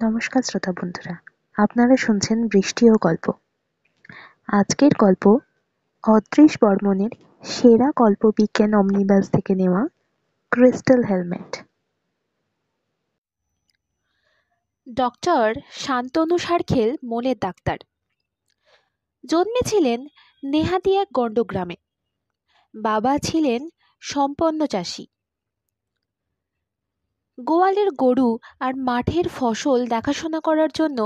নমস্কার শ্রোতা বন্ধুরা, আপনারা শুনছেন বৃষ্টি ও গল্প। আজকের গল্প অদৃশ বর্মণের সেরা কল্পবিজ্ঞান অমনিবাস থেকে নেওয়া ক্রিস্টাল হেলমেট। ডক্টর শান্তনু সারখেল মনের ডাক্তার। জন্মেছিলেন নেহাতি এক গণ্ডগ্রামে। বাবা ছিলেন সম্পন্ন চাষি। গোয়ালের গরু আর মাঠের ফসল দেখাশোনা করার জন্য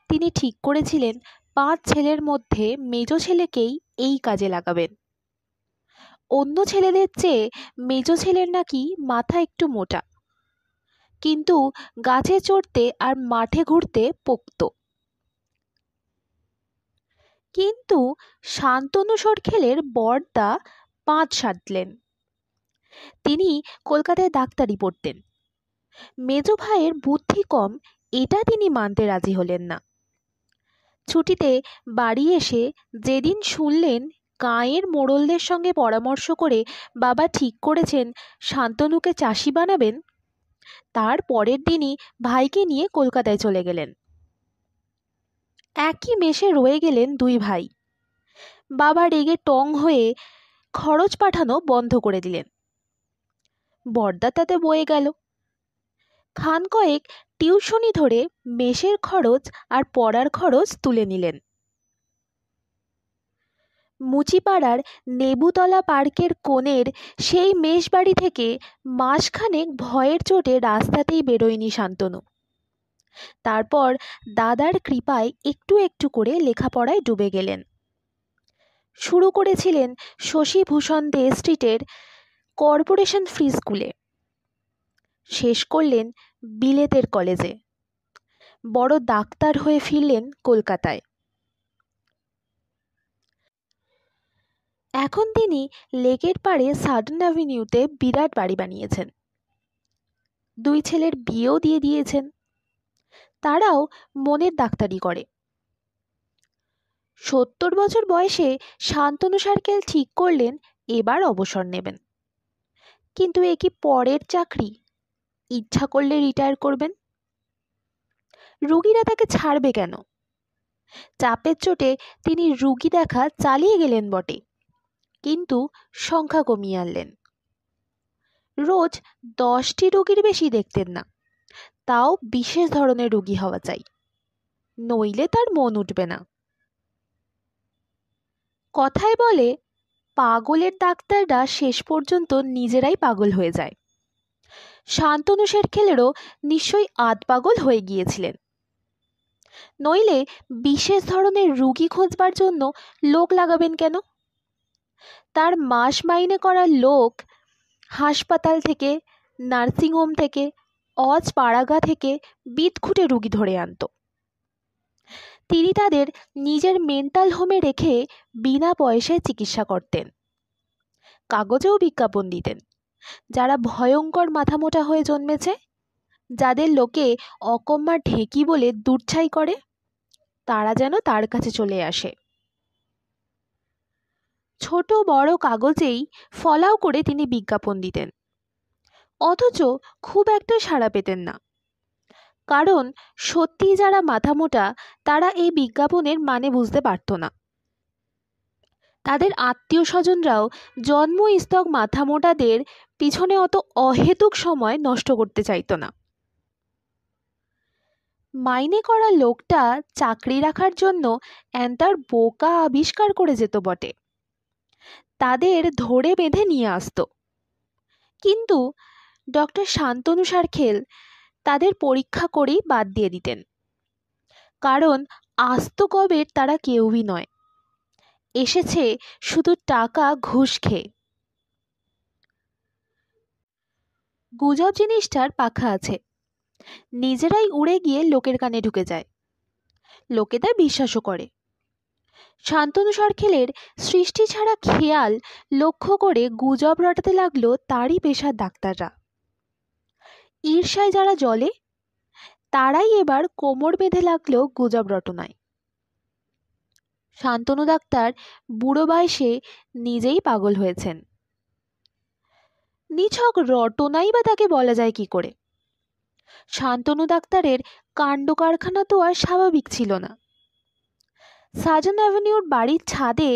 তিনি ঠিক করেছিলেন 5 ছেলের মধ্যে মেজ ছেলেকেই এই কাজে লাগাবেন। অন্য ছেলেদের চেয়ে মেজ ছেলের নাকি মাথা একটু মোটা, কিন্তু গাছে চড়তে আর মাঠে ঘুরতে পোক্ত। কিন্তু শান্তনু সরখেলের বড়দা 5 সাধলেন। তিনি কলকাতায় ডাক্তারি পড়তেন। মেজ ভাইয়ের বুদ্ধি কম, এটা তিনি মানতে রাজি হলেন না। ছুটিতে বাড়ি এসে যেদিন শুনলেন গাঁয়ের মোড়লদের সঙ্গে পরামর্শ করে বাবা ঠিক করেছেন শান্তনুকে চাষি বানাবেন, তার পরের দিনই ভাইকে নিয়ে কলকাতায় চলে গেলেন। একই মেসে রয়ে গেলেন 2 ভাই। বাবা রেগে টং হয়ে খরচ পাঠানো বন্ধ করে দিলেন। বড়দা তাতে বয়ে গেল। খান কয়েক টিউশনি ধরে মেসের খরচ আর পড়ার খরচ তুলে নিলেন। মুচিপাড়ার নেবুতলা পার্কের কোণের সেই মেষ বাড়ি থেকে মাসখানেক ভয়ের চোটে রাস্তাতেই বেরোয়নি শান্তনু। তারপর দাদার কৃপায় একটু একটু করে লেখাপড়ায় ডুবে গেলেন। শুরু করেছিলেন শশীভূষণ দে স্ট্রিটের কর্পোরেশন ফ্রি স্কুলে। শেষ করলেন বিলেতের কলেজে। বড় ডাক্তার হয়ে ফিরলেন কলকাতায়। এখন তিনি লেকের পাড়ে সাডেন অ্যাভিনিউতে বিরাট বাড়ি বানিয়েছেন। 2 ছেলের বিয়েও দিয়ে দিয়েছেন। তারাও মনের ডাক্তারি করে। 70 বছর বয়সে শান্তনু সারখেল ঠিক করলেন এবার অবসর নেবেন। কিন্তু এ কি পরের চাকরি? ইচ্ছা করলে রিটায়ার করবেন। রুগীরা তাকে ছাড়বে কেন? চাপের চোটে তিনি রুগী দেখা চালিয়ে গেলেন বটে, কিন্তু সংখ্যা কমিয়ে আনলেন। রোজ 10টি রোগীর বেশি দেখতেন না, তাও বিশেষ ধরনের রোগী হওয়া চাই, নইলে তার মন উঠবে না। কথায় বলে পাগলের ডাক্তাররা শেষ পর্যন্ত নিজেরাই পাগল হয়ে যায়। শান্তনু সারখেলেরও নিশ্চয়ই আধ পাগল হয়ে গিয়েছিলেন, নইলে বিশেষ ধরনের রুগী খোঁজবার জন্য লোক লাগাবেন কেন? তার মাস মাইনে করা লোক হাসপাতাল থেকে, নার্সিংহোম থেকে, অজ পাড়াগা থেকে বিদঘুটে রুগী ধরে আনত। তিনি তাদের নিজের মেন্টাল হোমে রেখে বিনা পয়সায় চিকিৎসা করতেন। কাগজেও বিজ্ঞাপন দিতেন, যারা ভয়ঙ্কর মাথামোটা হয়ে জন্মেছে, যাদের লোকে অকম্মা ঢেঁকি বলে দুর্ছাই করে, তারা যেন তার কাছে চলে আসে। ছোট বড় কাগজেই ফলাও করে তিনি বিজ্ঞাপন দিতেন, অথচ খুব একটা সাড়া পেতেন না। কারণ সত্যি যারা মাথামোটা তারা এই বিজ্ঞাপনের মানে বুঝতে পারত না। তাদের আত্মীয় স্বজনরাও জন্মস্তক মাথামোটাদের পিছনে অত অহেতুক সময় নষ্ট করতে চাইতো না। মাইনে করা লোকটা চাকরি রাখার জন্য তার বোকা আবিষ্কার করে যেত বটে, তাদের ধরে বেঁধে নিয়ে আসতো। কিন্তু ডক্টর শান্তনু সারখেল তাদের পরীক্ষা করেই বাদ দিয়ে দিতেন, কারণ আস্ত কবের তারা কেউই নয়, এসেছে শুধু টাকা ঘুষ খেয়ে। গুজব জিনিসটার পাখা আছে, নিজেরাই উড়ে গিয়ে লোকের কানে ঢুকে যায়, লোকে তা বিশ্বাসও করে। শান্তনু সারখেলের সৃষ্টি ছাড়া খেয়াল লক্ষ্য করে গুজব রটাতে লাগলো তারই পেশার ডাক্তাররা। ঈর্ষায় যারা জ্বলে তারাই এবার কোমর বেঁধে লাগলো গুজব রটনায়। শান্তনু ডাক্তার বুড়ো বয়সে নিজেই পাগল হয়েছেন। নিছক রটনাই বা তাকে বলা যায় কি করে? শান্তনু ডাক্তারের কাণ্ড কারখানা তো আর স্বাভাবিক ছিল না। সাজন অ্যাভিনিউর বাড়ির ছাদে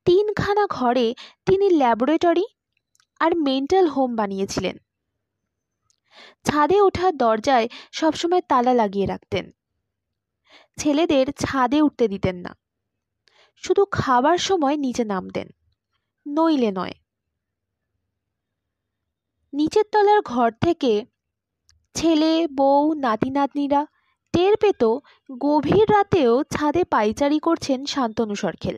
3খানা ঘরে তিনি ল্যাবরেটরি আর মেন্টাল হোম বানিয়েছিলেন। ছাদে ওঠার দরজায় সবসময় তালা লাগিয়ে রাখতেন। ছেলেদের ছাদে উঠতে দিতেন না, শুধু খাবার সময় নিচে নামতেন, নইলে নয়। নিচের তলার ঘর থেকে ছেলে বউ নাতি নাতনিরা টের পেত গভীর রাতেও ছাদে পায়চারি করছেন শান্তনু সরখেল।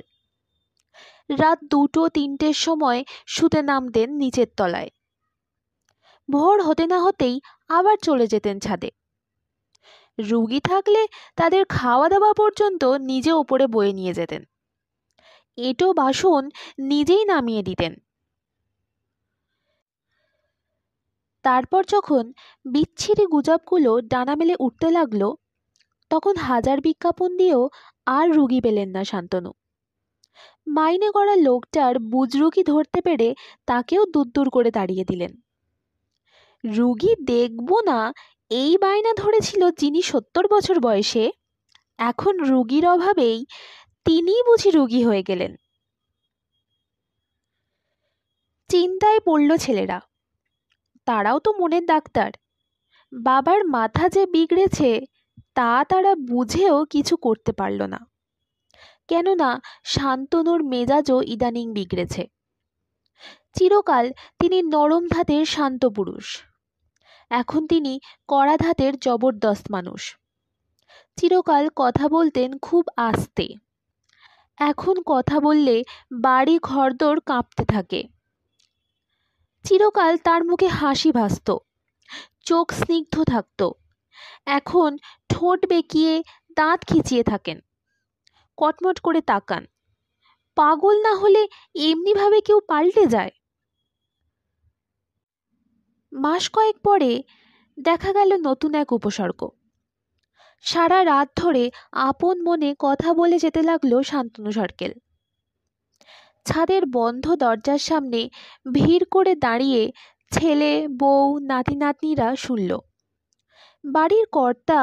রাত 2-3টের সময় শুতে নামতেন নিচের তলায়। ভোর হতে না হতেই আবার চলে যেতেন ছাদে। রুগী থাকলে তাদের খাওয়া দাওয়া পর্যন্ত নিজে ওপরে বয়ে নিয়ে যেতেন। এঁটো বাসন নিজেই নামিয়ে দিতেন। তারপর যখন বিচ্ছিরি গুজবগুলো ডানা মেলে উঠতে লাগলো, তখন হাজার বিজ্ঞাপন দিয়েও আর রুগী পেলেন না শান্তনু। মাইনে করা লোকটার বুজরুকি ধরতে পেরে তাকেও দূর করে তাড়িয়ে দিলেন। রুগী দেখব না এই বায়না ধরেছিল যিনি 70 বছর বয়সে, এখন রুগীর অভাবেই তিনিই বুঝি রুগী হয়ে গেলেন। চিন্তায় পড়ল ছেলেরা। তারাও তো মনের ডাক্তার। বাবার মাথা যে বিগড়েছে তা তারা বুঝেও কিছু করতে পারল না, কেননা শান্তনুর মেজাজও ইদানিং বিগড়েছে। চিরকাল তিনি নরম ধাতের শান্ত পুরুষ, এখন তিনি কড়া ধাতের জবরদস্ত মানুষ। চিরকাল কথা বলতেন খুব আস্তে, এখন কথা বললে বাড়ি ঘরদোর কাঁপতে থাকে। চিরকাল তার মুখে হাসি ভাসত, চোখ স্নিগ্ধ থাকত, এখন ঠোঁট বেঁকিয়ে দাঁত খিচিয়ে থাকেন, কটমট করে তাকান। পাগল না হলে এমনিভাবে কেউ পাল্টে যায়? মাস কয়েক পরে দেখা গেল নতুন এক উপসর্গ। সারা রাত ধরে আপন মনে কথা বলে যেতে লাগলো শান্তনু সরকেল। ছাদের বন্ধ দরজার সামনে ভিড় করে দাঁড়িয়ে ছেলে বউ নাতি নাতনিরা শুনল। বাড়ির কর্তা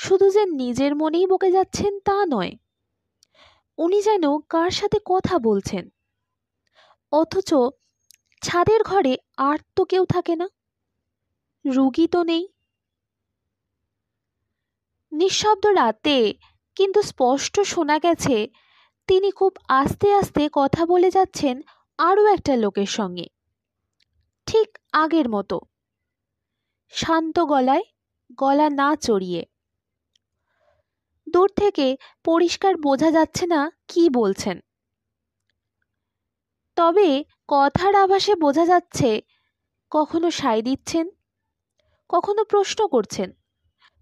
শুধু যে নিজের মনেই বকে যাচ্ছেন তা নয়, উনি যেন কার সাথে কথা বলছেন, অথচ ছাদের ঘরে আর তো কেউ থাকে না, রুগী তো নেই। নিঃশব্দ রাতে কিন্তু স্পষ্ট শোনা গেছে তিনি খুব আস্তে আস্তে কথা বলে যাচ্ছেন আরও একটা লোকের সঙ্গে, ঠিক আগের মতো, শান্ত গলায়, গলা না চড়িয়ে। দূর থেকে পরিষ্কার বোঝা যাচ্ছে না কি বলছেন, তবে কথার আভাসে বোঝা যাচ্ছে কখনো সায় দিচ্ছেন, কখনো প্রশ্ন করছেন,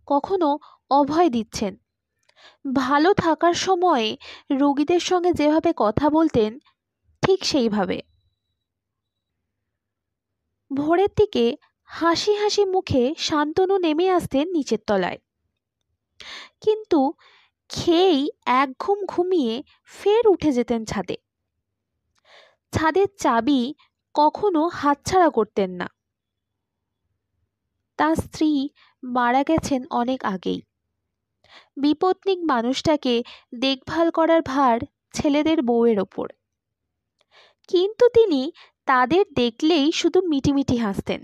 কখনো অভয় দিচ্ছেন। ভালো থাকার সময়ে রোগীদের সঙ্গে যেভাবে কথা বলতেন ঠিক সেইভাবে। ভোরের দিকে হাসি হাসি মুখে শান্তনু নেমে আসতেন নিচের তলায়, কিন্তু খেয়েই এক ঘুম ঘুমিয়ে ফের উঠে যেতেন ছাদে। ছাদের চাবি কখনো হাতছাড়া করতেন না। তার স্ত্রী মারা গেছেন অনেক আগেই। বিপত্নিক মানুষটাকে দেখভাল করার ভার ছেলেদের বউয়ের ওপর, কিন্তু তিনি তাদের দেখলেই শুধু মিটিমিটি হাসতেন,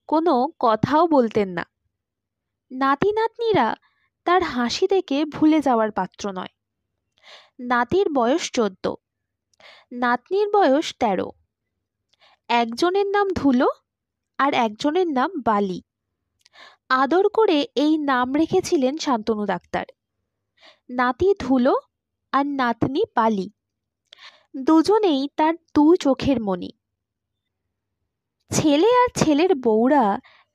কোনো কথাও বলতেন না। নাতি নাতনিরা তার হাসি দেখে ভুলে যাওয়ার পাত্র নয়। নাতির বয়স 14, নাতনির বয়স 13। একজনের নাম ধুলো আর একজনের নাম বালি। আদর করে এই নাম রেখেছিলেন শান্তনু ডাক্তার। নাতি ধুলো আর নাতনি বালি, দুজনেই তার 2 চোখের মণি। ছেলে আর ছেলের বউরা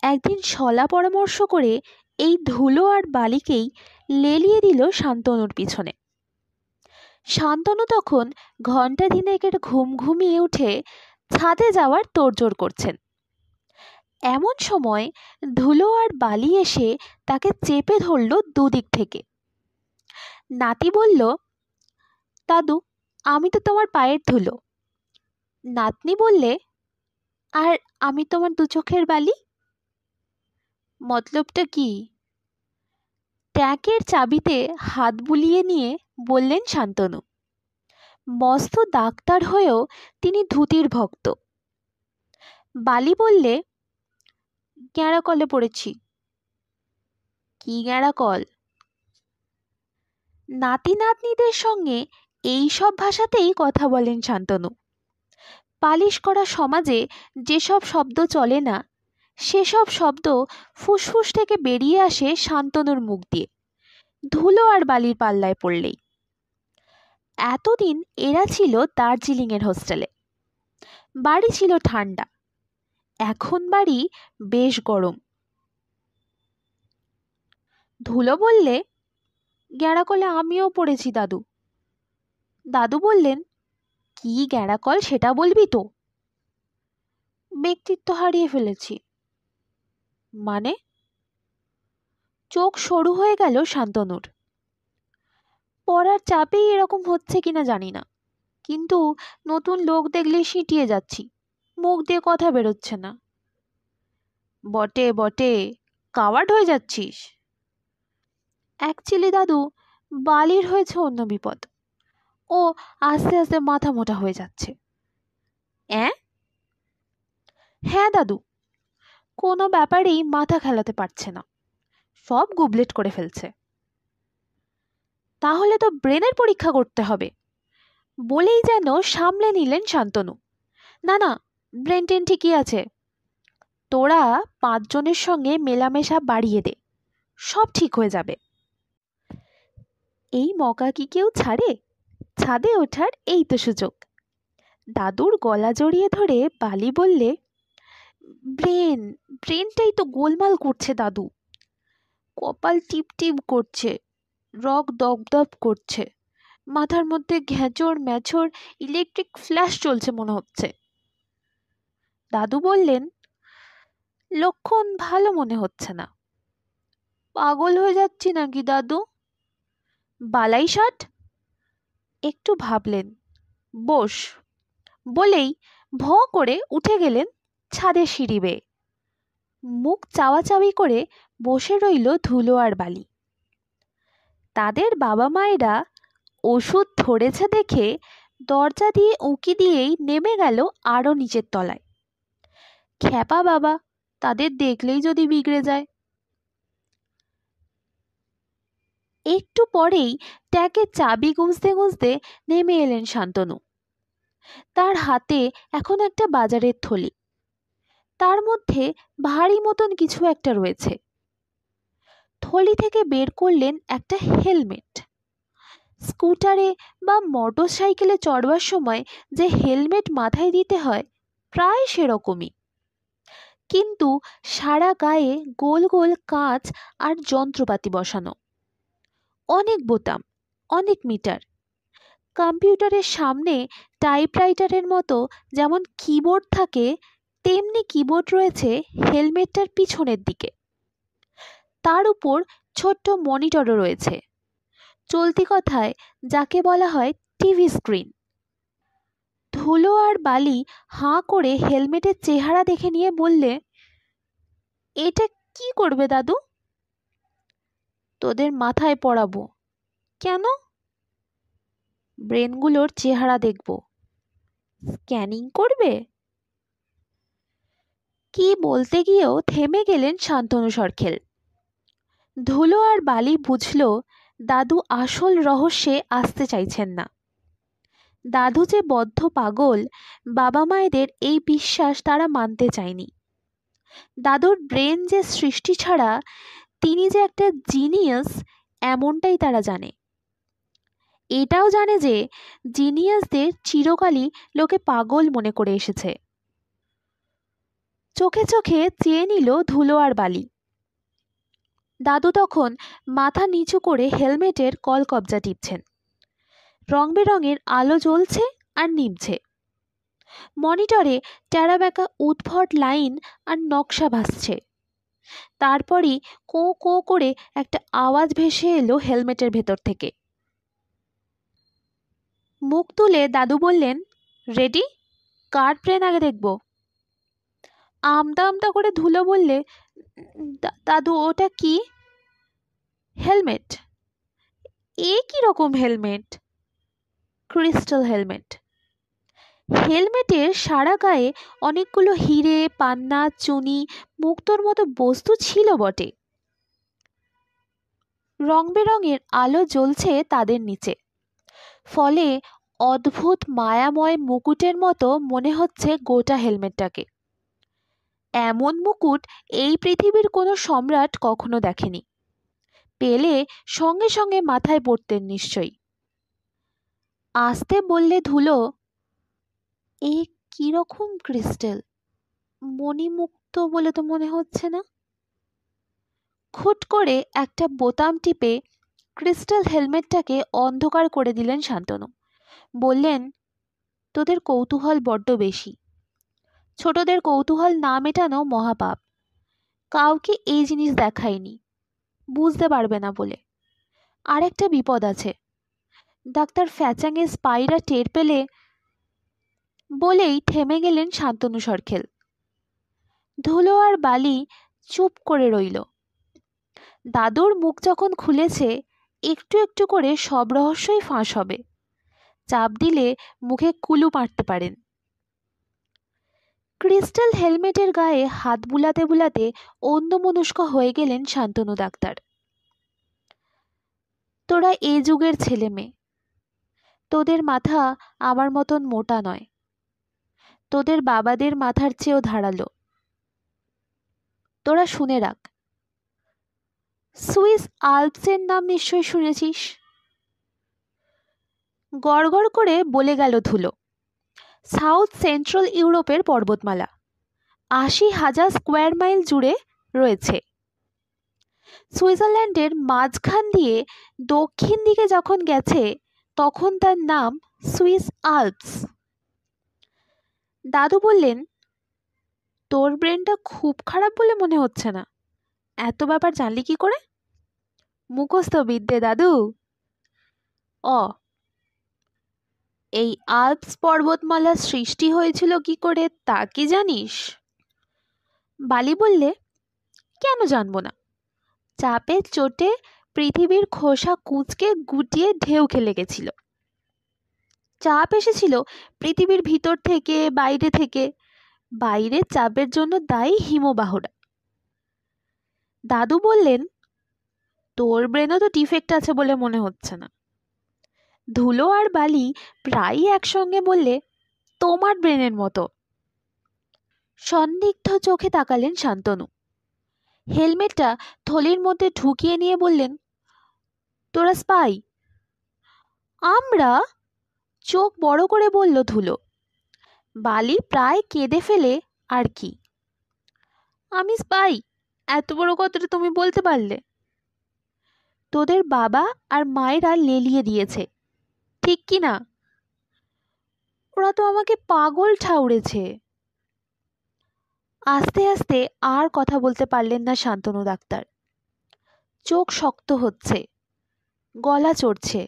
একদিন শলা পরামর্শ করে এই ধুলো আর বালিকেই লেলিয়ে দিল শান্তনুর পিছনে। শান্তনু তখন ঘণ্টা দিনেকের ঘুম ঘুমিয়ে উঠে ছাদে যাওয়ার তোড়জোড় করছেন। এমন সময় ধুলো আর বালি এসে তাকে চেপে ধরল দুদিক থেকে। নাতি বলল, দাদু আমি তো তোমার পায়ের ধুলো। নাতনি বললে, আর আমি তোমার 2 চোখের বালি। মতলবটা কি? ট্যাঁকের চাবিতে হাত বুলিয়ে নিয়ে বললেন শান্তনু। মস্ত ডাক্তার হয়েও তিনি ধুতির ভক্ত। বালি বললে, গ্যাঁড়া কলে পড়েছি। কি গ্যাঁড়া কল? নাতি নাতনিদের সঙ্গে এই সব ভাষাতেই কথা বলেন শান্তনু। পালিশ করা সমাজে যেসব শব্দ চলে না, সেসব শব্দ ফুসফুস থেকে বেরিয়ে আসে শান্তনুর মুখ দিয়ে, ধুলো আর বালির পাল্লায় পড়লেই। এতদিন এরা ছিল দার্জিলিংয়ের হোস্টেলে। বাড়ি ছিল ঠান্ডা, এখন বাড়ি বেশ গরম। ধুলো বললে, গ্যাঁড়া কলে আমিও পড়েছি দাদু। দাদু বললেন, কি গ্যাঁড়া কল সেটা বলবি তো? ব্যক্তিত্ব হারিয়ে ফেলেছি। মানে? চোখ সরু হয়ে গেল শান্তনুর। পড়ার চাপেই এরকম হচ্ছে কিনা জানি না, কিন্তু নতুন লোক দেখলে সিঁটিয়ে যাচ্ছি, মুখ দিয়ে কথা বেরোচ্ছে না। বটে বটে, কাওয়ার্ড হয়ে যাচ্ছিস। অ্যাকচুয়ালি দাদু, বালির হয়েছে অন্য বিপদ। ও আস্তে আস্তে মাথা মোটা হয়ে যাচ্ছে। হ্যাঁ দাদু, কোনো ব্যাপারেই মাথা খেলাতে পারছে না, সব গুবলেট করে ফেলছে। তাহলে তো ব্রেনের পরীক্ষা করতে হবে, বলেই যেন সামলে নিলেন শান্তনু। না না, ব্রেন টেন ঠিকই আছে, তোরা 5 জনের সঙ্গে মেলামেশা বাড়িয়ে দে, সব ঠিক হয়ে যাবে। এই মকা কি কেউ ছাড়ে? ছাদে ওঠার এই তো সুযোগ। দাদুর গলা জড়িয়ে ধরে বালি বললে, ব্রেনটাই তো গোলমাল করছে দাদু। কপাল টিপ টিপ করছে, রক দপদপ করছে, মাথার মধ্যে ঘ্যাঁচড় ম্যাচড় ইলেকট্রিক ফ্ল্যাশ চলছে মনে হচ্ছে। দাদু বললেন, লক্ষণ ভালো মনে হচ্ছে না। পাগল হয়ে যাচ্ছি নাকি দাদু? বালাই ষাট। একটু ভাবলেন, বস, বলেই ভ করে উঠে গেলেন ছাদের সিঁড়ি বেয়ে। মুখ চাওয়াচাওয়ি করে বসে রইল ধুলো আর বালি। তাদের বাবা মায়েরা ওষুধ ধরেছে দেখে দরজা দিয়ে উঁকি দিয়েই নেমে গেল আরও নিচের তলায়। খ্যাপা বাবা, তাদের দেখলেই যদি বিগড়ে যায়। একটু পরেই ট্যাঁকে চাবি গুঁজতে গুঁজতে নেমে এলেন শান্তনু। তার হাতে এখন একটা বাজারের থলি, তার মধ্যে ভারী মতন কিছু একটা রয়েছে। থলি থেকে বের করলেন একটা হেলমেট। স্কুটারে বা মোটর সাইকেলে চড়বার সময় যে হেলমেট মাথায় দিতে হয়, প্রায় সেরকমই, কিন্তু সারা গায়ে গোল গোল কাঁচ আর যন্ত্রপাতি বসানো, অনেক বোতাম, অনেক মিটার। কম্পিউটারের সামনে টাইপরাইটারের মতো যেমন কিবোর্ড থাকে, তেমনি কিবোর্ড রয়েছে হেলমেটটার পিছনের দিকে। তার উপর ছোট্ট মনিটরও রয়েছে, চলতি কথায় যাকে বলা হয় টিভি স্ক্রিন। ধুলো আর বালি হাঁ করে হেলমেটের চেহারা দেখে নিয়ে বললে, এটা কি করবে দাদু? তোদের মাথায় পড়াবো। কেন? ব্রেনগুলোর চেহারা দেখব। স্ক্যানিং করবে? কি বলতে গিয়েও থেমে গেলেন শান্তনু সরখেল। ধুলো আর বালি বুঝল দাদু আসল রহস্যে আসতে চাইছেন না। দাদু যে বদ্ধ পাগল, বাবা মায়েদের এই বিশ্বাস তারা মানতে চায়নি। দাদুর ব্রেন যে সৃষ্টি ছাড়া, তিনি যে একটা জিনিয়াস, এমনটাই তারা জানে। এটাও জানে যে জিনিয়াসদের চিরকালই লোকে পাগল মনে করে এসেছে। চোখে চোখে চেয়ে নিল ধুলো আর বালি। দাদু তখন মাথা নিচু করে হেলমেটের কলকব্জা টিপছেন। রং বেরঙের আলো জ্বলছে আর নিভছে। মনিটরে টেরাবেঁকা উদ্ভট লাইন আর নকশা ভাসছে। তারপরই কোঁ কোঁ করে একটা আওয়াজ ভেসে এলো হেলমেটের ভেতর থেকে। মুখ তুলে দাদু বললেন, রেডি? কার ব্রেন আগে দেখব? আমতা আমতা করে ধুলো বললে, দাদু ওটা কি? হেলমেট। এ কি রকম হেলমেট? Crystal helmet. হেলমেটের সারা গায়ে অনেকগুলো হিরে, পান্না, চুনি, মুক্তোর মতো বস্তু ছিল বটে। রং বেরঙের আলো জ্বলছে তাদের নিচে, ফলে অদ্ভুত মায়াময় মুকুটের মতো মনে হচ্ছে গোটা হেলমেটটাকে। এমন মুকুট এই পৃথিবীর কোনো সম্রাট কখনো দেখেনি। পেলে সঙ্গে সঙ্গে মাথায় পড়তেন নিশ্চয়ই। আসতে বললে ধুলো, এ কিরকম ক্রিস্টাল? মণিমুক্ত বলে তো মনে হচ্ছে না। খুট করে একটা বোতাম টিপে ক্রিস্টাল হেলমেটটাকে অন্ধকার করে দিলেন শান্তনু। বললেন, তোদের কৌতূহল বড্ড বেশি। ছোটদের কৌতূহল না মেটানো মহাপাপ। কাউকে এই জিনিস দেখায়নি, বুঝতে পারবে না বলে। আর একটা বিপদ আছে। ডাক্তার ফ্যাচাংয়ের স্পাইরা টের পেলে। বলেই থেমে গেলেন শান্তনু সরখেল। ধুলো আর বালি চুপ করে রইল। দাদুর মুখ যখন খুলেছে, একটু একটু করে সব রহস্যই ফাঁস হবে। চাপ দিলে মুখে কুলু মারতে পারেন। ক্রিস্টাল হেলমেটের গায়ে হাত বুলাতে বুলাতে অন্যমনস্ক হয়ে গেলেন শান্তনু ডাক্তার। তোরা এ যুগের ছেলে মেয়ে। তোদের মাথা আমার মতন মোটা নয়। তোদের বাবাদের মাথার চেয়েও ধারালো। তোরা শুনে রাখ, সুইস আল্পসের নাম নিশ্চয়ই শুনেছিস। গড়গড় করে বলে গেল ধুলো। সাউথ সেন্ট্রাল ইউরোপের পর্বতমালা ৮০,০০০ স্কোয়ার মাইল জুড়ে রয়েছে। সুইজারল্যান্ডের মাঝখান দিয়ে দক্ষিণ দিকে যখন গেছে, তখন তার নাম সুইস আল্পস। দাদু বললেন, তোর ব্রেনটা খুব খারাপ বলে মনে হচ্ছে না। এত ব্যাপার জানলি কি করে? মুখস্থ বিদ্যে দাদু। এই আল্পস পর্বতমালার সৃষ্টি হয়েছিল কি করে তা কি জানিস? বালি বললে, কেন জানবো না। চাপের চোটে পৃথিবীর খোসা কুঁচকে গুটিয়ে ঢেউ খেলে গেছিল। চাপ এসেছিল পৃথিবীর ভিতর থেকে, বাইরে থেকে। বাইরের চাপের জন্য দায়ী হিমবাহরা। দাদু বললেন, তোর ব্রেনও তো ডিফেক্ট আছে বলে মনে হচ্ছে না। ধুলো আর বালি প্রায়ই একসঙ্গে বললে, তোমার ব্রেনের মতো। সন্দিগ্ধ চোখে তাকালেন শান্তনু। হেলমেটটা থলির মধ্যে ঢুকিয়ে নিয়ে বললেন, তোরা স্পাই? আমরা? চোখ বড় করে বলল ধুলো। বালি প্রায় কেঁদে ফেলে, আর কি? আমি স্পাই? এত বড় কথাটা তুমি বলতে পারলে? তোদের বাবা আর মায়েরা লেলিয়ে দিয়েছে, ঠিক কি না? ওরা তো আমাকে পাগল ঠাউরেছে। আস্তে আস্তে আর কথা বলতে পারলেন না শান্তনু ডাক্তার। চোখ শক্ত হচ্ছে, গলা চড়ছে।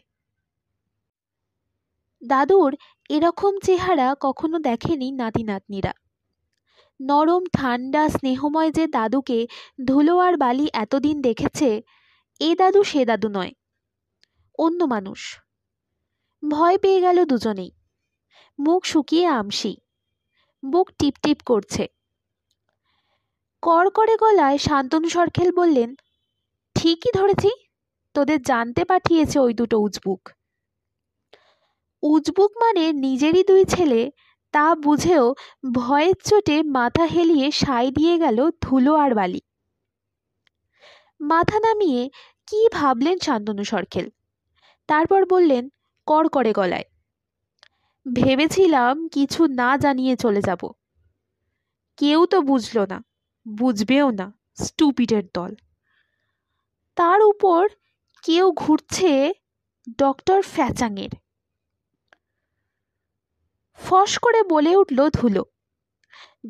দাদুর এরকম চেহারা কখনো দেখেনি নাতি নাতনিরা। নরম ঠান্ডা স্নেহময় যে দাদুকে ধুলো আর বালি এতদিন দেখেছে, এ দাদু সে দাদু নয়, অন্য মানুষ। ভয় পেয়ে গেল দুজনেই। মুখ শুকিয়ে আমসি, বুক টিপটিপ করছে। কড়কড়ে গলায় শান্তনু সরখেল বললেন, ঠিকই ধরেছি, তোদের জানতে পাঠিয়েছে ওই দুটো উজবুক। উজবুক মানে নিজেরই দুই ছেলে, তা বুঝেও ভয়ের চোটে মাথা হেলিয়ে সায় দিয়ে গেল ধুলো আর বালি। মাথা নামিয়ে কি ভাবলেন শান্তনু সরখেল। তারপর বললেন কড়কড়ে গলায়, ভেবেছিলাম কিছু না জানিয়ে চলে যাব। কেউ তো বুঝলো না, বুঝবেও না, স্টুপিডের দল। তার উপর কেউ ঘুরছে ডক্টর ফ্যাচাংয়ের। ফস করে বলে উঠল ধুলো,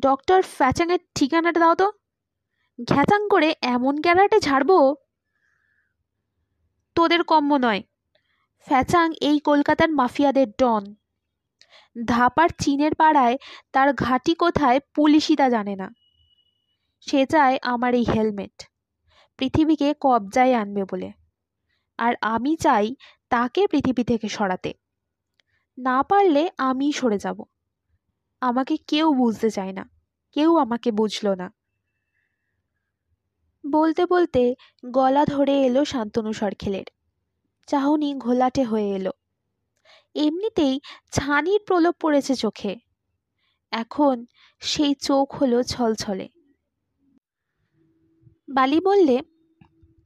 ডক্টর ফ্যাচাংয়ের ঠিকানাটা দাও তো। ঘ্যাচাং করে এমন ক্যারাটে ঝাড়বো, তোদের কম্য নয়। ফ্যাচাং এই কলকাতার মাফিয়াদের ডন। ধাপার চীনের পাড়ায় তার ঘাঁটি কোথায় পুলিশই তা জানে না। সে চায় আমার এই হেলমেট, পৃথিবীকে কবজায় আনবে বলে। আর আমি চাই তাকে পৃথিবী থেকে সরাতে। না পারলে আমিই সরে যাব। আমাকে কেউ বুঝতে চায় না, কেউ আমাকে বুঝলো না। বলতে বলতে গলা ধরে এলো শান্তনু সরখেলের। চাহনি ঘোলাটে হয়ে এলো। এমনিতেই ছানির প্রলোভ পড়েছে চোখে, এখন সেই চোখ হলো ছলছলে। বালি বললে,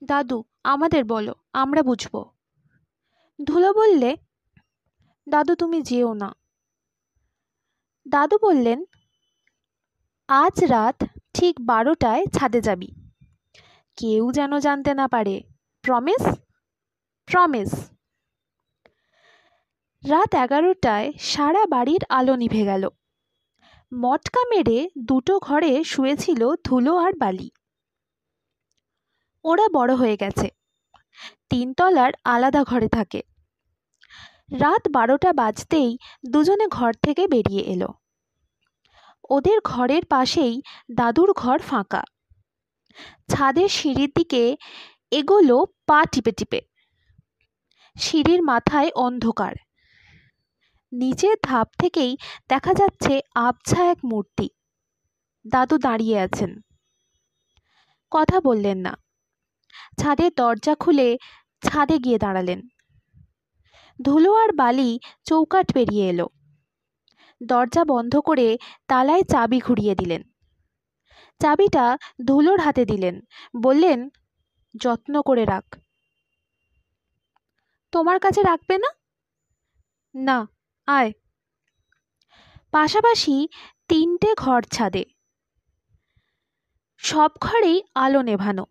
দাদু আমাদের বলো, আমরা বুঝবো। ধুলো বললে, দাদু তুমি যেও না। দাদু বললেন, আজ রাত ঠিক 12টায় ছাদে যাবি, কেউ যেন জানতে না পারে। প্রমিস? প্রমিস। রাত 11টায় সারা বাড়ির আলো নিভে গেল। মটকা মেরে দুটো ঘরে শুয়েছিল ধুলো আর বালি। ওরা বড় হয়ে গেছে, 3 তলার আলাদা ঘরে থাকে। রাত 12টা বাজতেই দুজনে ঘর থেকে বেরিয়ে এলো। ওদের ঘরের পাশেই দাদুর ঘর ফাঁকা। ছাদের সিঁড়ির দিকে এগোলো পা টিপে টিপে। সিঁড়ির মাথায় অন্ধকার। নিচের ধাপ থেকেই দেখা যাচ্ছে আবছা এক মূর্তি। দাদু দাঁড়িয়ে আছেন, কথা বললেন না। ছাদের দরজা খুলে ছাদে গিয়ে দাঁড়ালেন। ধুলো আর বালি চৌকাঠ পেরিয়ে এলো। দরজা বন্ধ করে তালায় চাবি ঘুরিয়ে দিলেন। চাবিটা ধুলোর হাতে দিলেন, বললেন, যত্ন করে রাখ। তোমার কাছে রাখবে না? না, আয়। পাশাপাশি 3টে ঘর ছাদে, সব ঘরেই আলো নেভানো।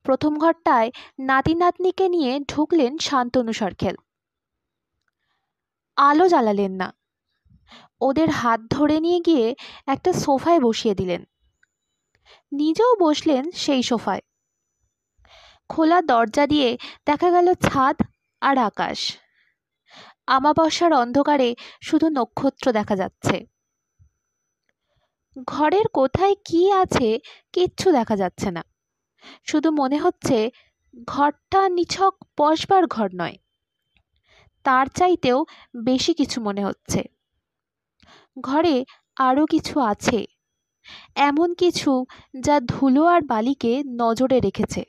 প্রথম ঘরটায় নাতি নাতনিকে নিয়ে ঢুকলেন শান্তনু সরখেল। আলো জ্বালালেন না, ওদের হাত ধরে নিয়ে গিয়ে একটা সোফায় বসিয়ে দিলেন। নিজেও বসলেন সেই সোফায়। খোলা দরজা দিয়ে দেখা গেল ছাদ আর আকাশ। আমাবস্যার অন্ধকারে শুধু নক্ষত্র দেখা যাচ্ছে। ঘরের কোথায় কি আছে কিচ্ছু দেখা যাচ্ছে না, শুধু মনে হচ্ছে ঘরটা নিছক বসবার ঘর নয়, তার চাইতেও বেশি কিছু মনে হচ্ছে। ঘরে আরও কিছু আছে, এমন কিছু যা ধুলো আর বালিকে নজরে রেখেছে।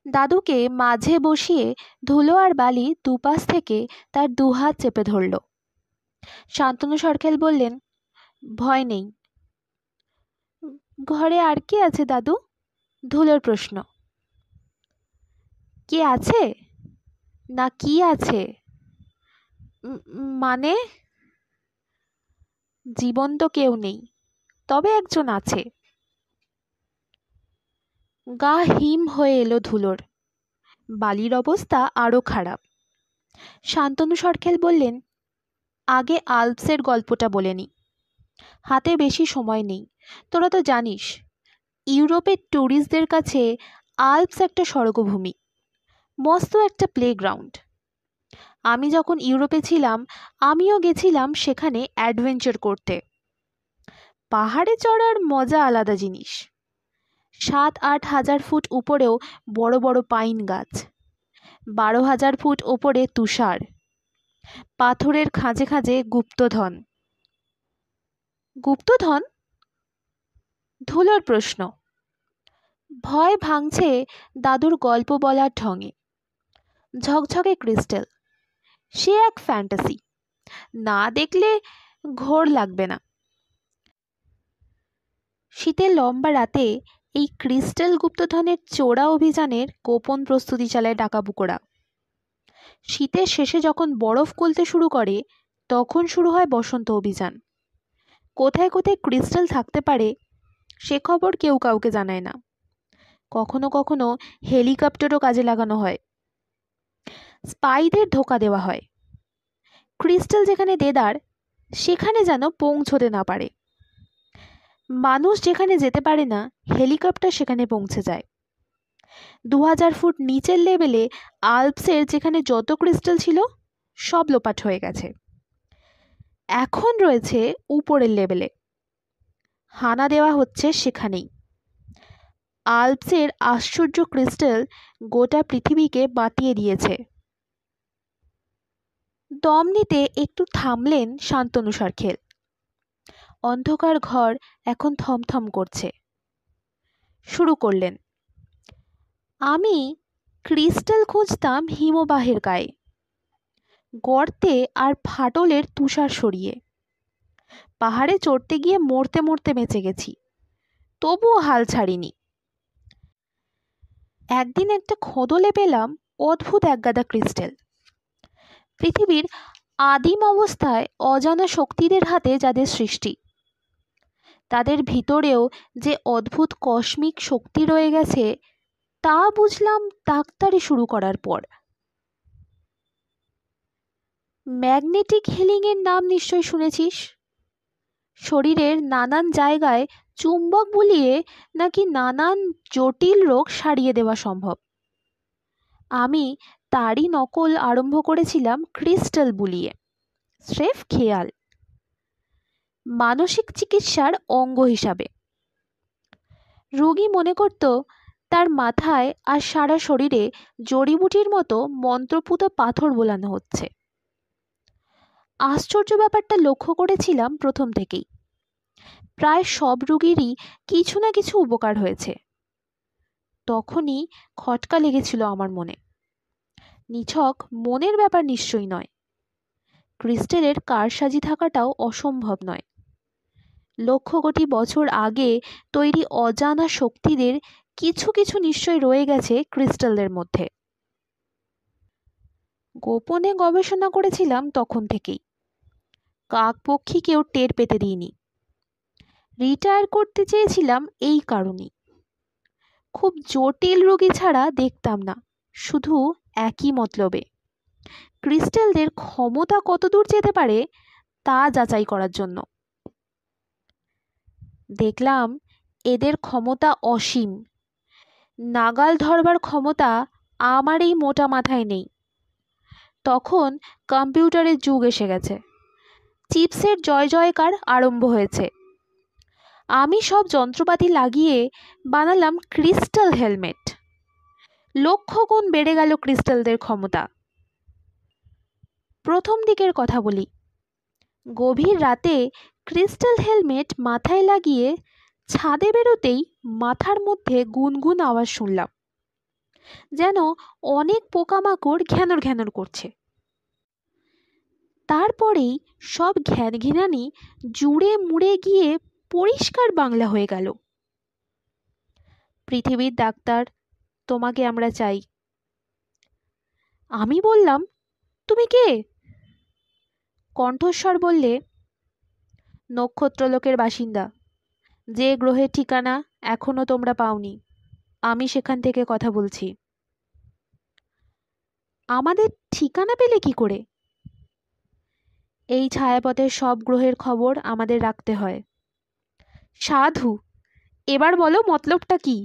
দাদুকে মাঝে বসিয়ে ধুলো আর বালি দুপাশ থেকে তার দুহাত চেপে ধরল। শান্তনু সরখেল বললেন, ভয় নেই। ঘরে আর কি আছে দাদু? ধুলোর প্রশ্ন। কে আছে না কি আছে? মানে? জীবন্ত কেউ নেই, তবে একজন আছে। গা হিম হয়ে এলো ধুলোর। বালির অবস্থা আরো খারাপ। শান্তনু সরখেল বললেন, আগে আল্পসের গল্পটা বলে নি, হাতে বেশি সময় নেই। তোরা তো জানিস, ইউরোপের ট্যুরিস্টদের কাছে আল্পস একটা স্বর্গভূমি, মস্ত একটা প্লেগ্রাউন্ড। আমি যখন ইউরোপে ছিলাম আমিও গেছিলাম সেখানে অ্যাডভেঞ্চার করতে। পাহাড়ে চড়ার মজা আলাদা জিনিস। 7-8 হাজার ফুট উপরেও বড় বড় পাইন গাছ, 12,000 ফুট ওপরে তুষার, পাথরের খাঁজে খাঁজে গুপ্তধন। গুপ্তধন? ধুলোর প্রশ্ন। ভয় ভাঙছে দাদুর গল্প বলার ঢঙে। ঝকঝকে ক্রিস্টাল, সে এক ফ্যান্টাসি, না দেখলে ঘোর লাগবে না। শীতের লম্বা রাতে এই ক্রিস্টাল গুপ্তধনের চোরা অভিযানের গোপন প্রস্তুতি চালায় ডাকাবুকোরা। শীতের শেষে যখন বরফ গলতে শুরু করে তখন শুরু হয় বসন্ত অভিযান। কোথায় কোথায় ক্রিস্টাল থাকতে পারে সে খবর কেউ কাউকে জানায় না। কখনো কখনো হেলিকপ্টারও কাজে লাগানো হয়। স্পাইদের ধোঁকা দেওয়া হয়, ক্রিস্টাল যেখানে দেদার সেখানে যেন পৌঁছতে না পারে। মানুষ যেখানে যেতে পারে না হেলিকপ্টার সেখানে পৌঁছে যায়। 2000 ফুট নিচের লেভেলে আল্পসের যেখানে যত ক্রিস্টাল ছিল সব লোপাট হয়ে গেছে, এখন রয়েছে উপরের লেভেলে। হানা দেওয়া হচ্ছে সেখানেই। আল্পসের আশ্চর্য ক্রিস্টাল গোটা পৃথিবীকে বাতিয়ে দিয়েছে। দম নিতে একটু থামলেন শান্তনু সরখেল। অন্ধকার ঘর এখন থমথম করছে। শুরু করলেন, আমি ক্রিস্টাল খুঁজতাম হিমবাহের গায়ে, গর্তে আর ফাটলের তুষার সরিয়ে। পাহাড়ে চড়তে গিয়ে মরতে মরতে বেঁচে গেছি, তবুও হাল ছাড়িনি। একদিন একটা খোদলে পেলাম অদ্ভুত একগাদা ক্রিস্টাল। পৃথিবীর আদিম অবস্থায় অজানা শক্তিদের হাতে যাদের সৃষ্টি, তাদের ভিতরেও যে অদ্ভুত কসমিক শক্তি রয়ে গেছে তা বুঝলাম ডাক্তারি শুরু করার পর। ম্যাগনেটিক হিলিংয়ের নাম নিশ্চয়ই শুনেছিস। শরীরের নানান জায়গায় চুম্বক বুলিয়ে নাকি নানান জটিল রোগ সারিয়ে দেওয়া সম্ভব। আমি তারই নকল আরম্ভ করেছিলাম ক্রিস্টাল বুলিয়ে, স্রেফ খেয়াল, মানসিক চিকিৎসার অঙ্গ হিসাবে। রোগী মনে করত তার মাথায় আর সারা শরীরে জড়িবুটির মতো মন্ত্রপুত পাথর বোলানো হচ্ছে। আশ্চর্য ব্যাপারটা লক্ষ্য করেছিলাম প্রথম থেকেই। প্রায় সব রোগীরই কিছু না কিছু উপকার হয়েছে। তখনই খটকা লেগেছিল আমার মনে। নিছক মনের ব্যাপার নিশ্চয়ই নয়, ক্রিস্টালের কারসাজি থাকাটাও অসম্ভব নয়। লক্ষ কোটি বছর আগে তৈরি অজানা শক্তিদের কিছু কিছু নিশ্চয় রয়ে গেছে ক্রিস্টালদের মধ্যে। গোপনে গবেষণা করেছিলাম তখন থেকেই, কাকপক্ষী কেউ টের পেতে দিইনি। রিটায়ার করতে চেয়েছিলাম এই কারণেই। খুব জটিল রোগী ছাড়া দেখতাম না, শুধু একই মতলবে ক্রিস্টালদের ক্ষমতা কতদূর যেতে পারে তা যাচাই করার জন্য। দেখলাম এদের ক্ষমতা অসীম। নাগাল ধরবার ক্ষমতা আমার এই মোটা মাথায় নেই। তখন কম্পিউটারের যুগ এসে গেছে, চিপসের জয় জয়কার আরম্ভ হয়েছে। আমি সব যন্ত্রপাতি লাগিয়ে বানালাম ক্রিস্টাল হেলমেট। লক্ষ গুণ বেড়ে গেল ক্রিস্টালদের ক্ষমতা। প্রথম দিকের কথা বলি, গভীর রাতে ক্রিস্টাল হেলমেট মাথায় লাগিয়ে ছাদে বেরোতেই মাথার মধ্যে গুনগুন আওয়াজ শুনলাম, যেন অনেক পোকামাকড় ঘ্যানর ঘ্যানর করছে। তারপরেই সব ঘ্যানঘেনানি জুড়ে মুড়ে গিয়ে পরিষ্কার বাংলা হয়ে গেল। পৃথিবীর ডাক্তার, তোমাকে আমরা চাই। আমি বললাম, তুমি কে? কণ্ঠস্বর বললে, নক্ষত্রলোকের বাসিন্দা, যে গ্রহের ঠিকানা এখনো তোমরা পাওনি, আমি সেখান থেকে কথা বলছি। আমাদের ঠিকানা পেলে কি করে? এই ছায়াপথের সব গ্রহের খবর আমাদের রাখতে হয়। সাধু, এবার বলো মতলবটা কি?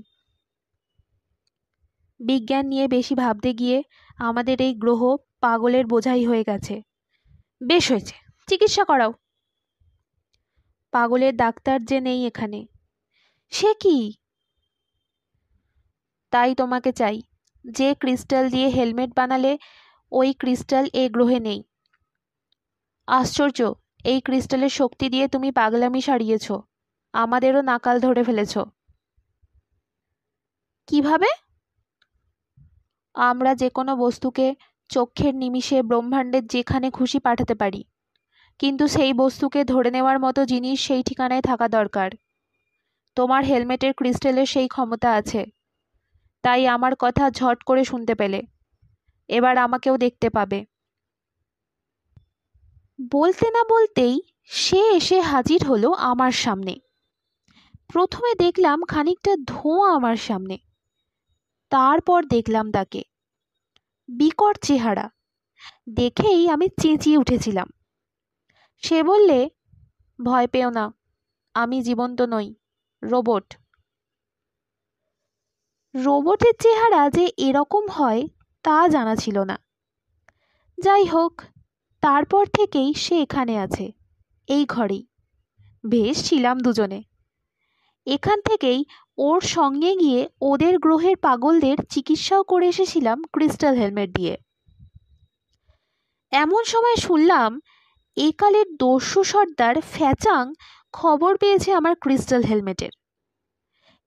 বিজ্ঞান নিয়ে বেশি ভাবতে গিয়ে আমাদের এই গ্রহ পাগলের বোঝাই হয়ে গেছে। বেশ হয়েছে, চিকিৎসা করাও। পাগলের ডাক্তার যে নেই এখানে। সে কি? তাই তোমাকে চাই। যে ক্রিস্টাল দিয়ে হেলমেট বানালে ওই ক্রিস্টাল এ গ্রহে নেই। আশ্চর্য, এই ক্রিস্টালের শক্তি দিয়ে তুমি পাগলামি সারিয়েছ, আমাদেরও নাকাল ধরে ফেলেছ। কিভাবে? আমরা যে কোনো বস্তুকে চোখের নিমিষে ব্রহ্মাণ্ডের যেখানে খুশি পাঠাতে পারি, কিন্তু সেই বস্তুকে ধরে নেওয়ার মতো জিনিস সেই ঠিকানায় থাকা দরকার। তোমার হেলমেটের ক্রিস্টালের সেই ক্ষমতা আছে, তাই আমার কথা ঝট করে শুনতে পেলে। এবার আমাকেও দেখতে পাবে। বলতে না বলতেই সে এসে হাজির হলো আমার সামনে। প্রথমে দেখলাম খানিকটা ধোঁয়া আমার সামনে, তারপর দেখলাম তাকে। বিকট চেহারা দেখেই আমি চেঁচিয়ে উঠেছিলাম। সে বললে, ভয় পেও না, আমি জীবন্ত নই, রোবট। রোবটের চেহারা যে এরকম হয় তা জানা ছিল না। যাই হোক, তারপর থেকেই সে এখানে আছে, এই ঘরেই। বেশ ছিলাম দুজনে, এখান থেকেই ওর সঙ্গে গিয়ে ওদের গ্রহের পাগলদের চিকিৎসাও করে এসেছিলাম ক্রিস্টাল হেলমেট দিয়ে। এমন সময় শুনলাম একালের দস্যু সর্দার ফ্যাচাং খবর পেয়েছে আমার ক্রিস্টাল হেলমেটের।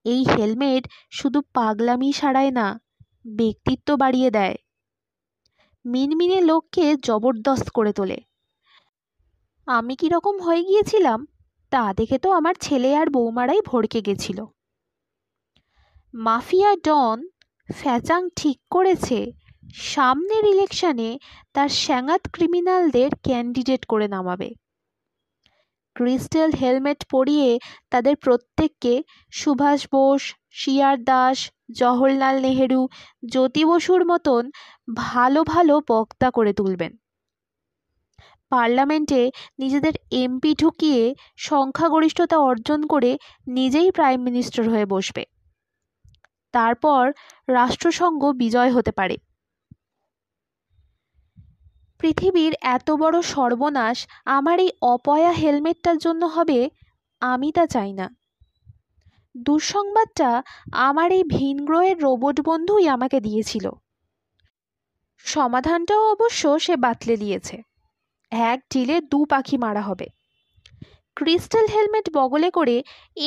এই হেলমেট শুধু পাগলামি সারায় না, ব্যক্তিত্ব বাড়িয়ে দেয়, মিনমিনে লোককে জবরদস্ত করে তোলে। আমি কিরকম হয়ে গিয়েছিলাম তা দেখে তো আমার ছেলে আর বৌমারাই ভড়কে গেছিল। মাফিয়া ডন ফ্যাচাং ঠিক করেছে সামনের ইলেকশনে তার স্যাঙাত ক্রিমিনালদের ক্যান্ডিডেট করে নামাবে। ক্রিস্টাল হেলমেট পরিয়ে তাদের প্রত্যেককে সুভাষ বোস, শিয়ার দাস, জওহরলাল নেহেরু, জ্যোতি বসুর মতন ভালো ভালো বক্তা করে তুলবেন। পার্লামেন্টে নিজেদের এমপি ঢুকিয়ে সংখ্যাগরিষ্ঠতা অর্জন করে নিজেই প্রাইম মিনিস্টার হয়ে বসবে। তারপর রাষ্ট্রসংঘ বিজয় হতে পারে। পৃথিবীর এত বড় সর্বনাশ আমার এই অপয়া হেলমেটটার জন্য হবে, আমি তা চাই না। দুঃসংবাদটা আমার এই ভিনগ্রহের রোবট বন্ধুই আমাকে দিয়েছিল। সমাধানটাও অবশ্য সে বাতলে দিয়েছে। এক ঢিলে দু পাখি মারা হবে। ক্রিস্টাল হেলমেট বগলে করে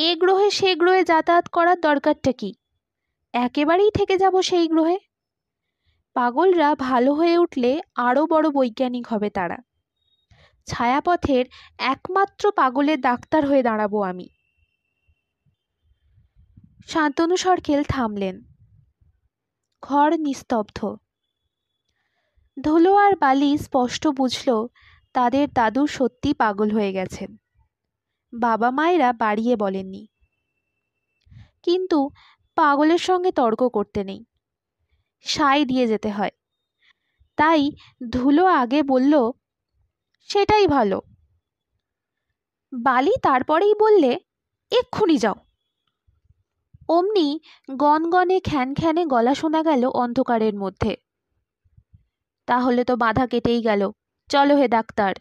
এ গ্রহে সে গ্রহে যাতায়াত করার দরকারটা কি? একেবারেই থেকে যাব সেই গ্রহে। পাগলরা ভালো হয়ে উঠলে আরও বড় বৈজ্ঞানিক হবে তারা। ছায়াপথের একমাত্র পাগলের ডাক্তার হয়ে দাঁড়াবো আমি। শান্তনু সরকেল থামলেন। ঘর নিস্তব্ধ। ধুলো আর বালি স্পষ্ট বুঝল তাদের দাদু সত্যি পাগল হয়ে গেছেন। বাবা মায়েরা বাড়িয়ে বলেননি। কিন্তু পাগলের সঙ্গে তর্ক করতে নেই, সায় দিয়ে যেতে হয়। তাই ধুলো আগে বলল, সেটাই ভালো। বালি তারপরেই বললে, এক্ষুনি যাও। অমনি গনগনে খ্যানখ্যানে গলা শোনা গেল অন্ধকারের মধ্যে। তাহলে তো বাধা কেটেই গেল, চলো হে ডাক্তার।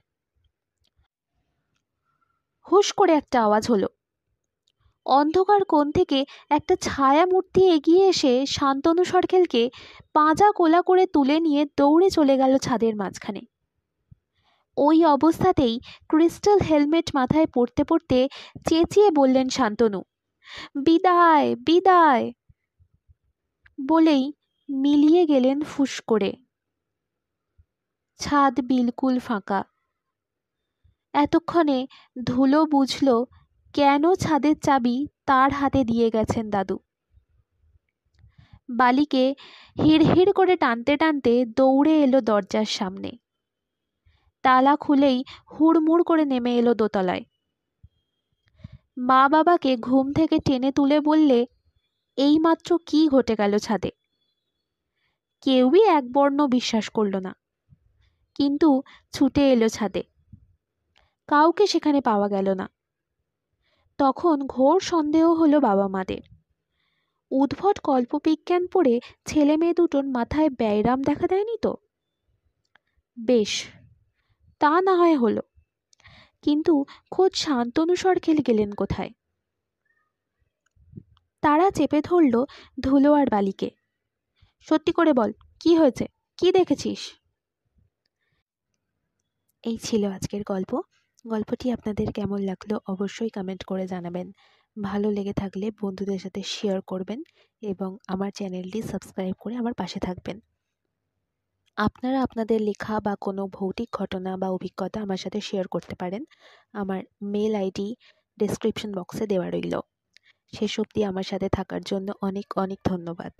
হুশ করে একটা আওয়াজ হলো। অন্ধকার কোণ থেকে একটা ছায়া মূর্তি এগিয়ে এসে শান্তনু সরকেলকে পাঁজা কোলা করে তুলে নিয়ে দৌড়ে চলে গেল ছাদের মাঝখানে। ওই অবস্থাতেই ক্রিস্টাল হেলমেট মাথায় পড়তে পড়তে চেঁচিয়ে বললেন শান্তনু, বিদায় বিদায়, বলেই মিলিয়ে গেলেন ফুস করে। ছাদ বিলকুল ফাঁকা। এতক্ষণে ধুলো বুঝল কেন ছাদের চাবি তার হাতে দিয়ে গেছেন দাদু। বালিকে হিড়হিড় করে টানতে টানতে দৌড়ে এলো দরজার সামনে। তালা খুলেই হুড়মুড় করে নেমে এলো দোতলায়। মা বাবাকে ঘুম থেকে টেনে তুলে বললে, এইমাত্র কি ঘটে গেল ছাদে। কেউই একবর্ণ বিশ্বাস করল না, কিন্তু ছুটে এলো ছাদে। কাউকে সেখানে পাওয়া গেল না। তখন ঘোর সন্দেহ হলো বাবা মাদের। উদ্ভট কল্পবিজ্ঞান পড়ে ছেলে মেয়ে দুটোর মাথায় ব্যায়রাম দেখা দেয়নি তো? বেশ, তা না হয় হলো, কিন্তু খোদ শান্তনু সরকেল গেলেন কোথায়? তারা চেপে ধরল ধুলো আর বালিকে। সত্যি করে বল, কি হয়েছে, কি দেখেছিস? এই ছিল আজকের গল্প। গল্পটি আপনাদের কেমন লাগলো অবশ্যই কমেন্ট করে জানাবেন। ভালো লেগে থাকলে বন্ধুদের সাথে শেয়ার করবেন এবং আমার চ্যানেলটি সাবস্ক্রাইব করে আমার পাশে থাকবেন। আপনারা আপনাদের লেখা বা কোনো ভৌতিক ঘটনা বা অভিজ্ঞতা আমার সাথে শেয়ার করতে পারেন। আমার মেল আইডি ডেসক্রিপশন বক্সে দেওয়া রইল। শেষ অবধি আমার সাথে থাকার জন্য অনেক অনেক ধন্যবাদ।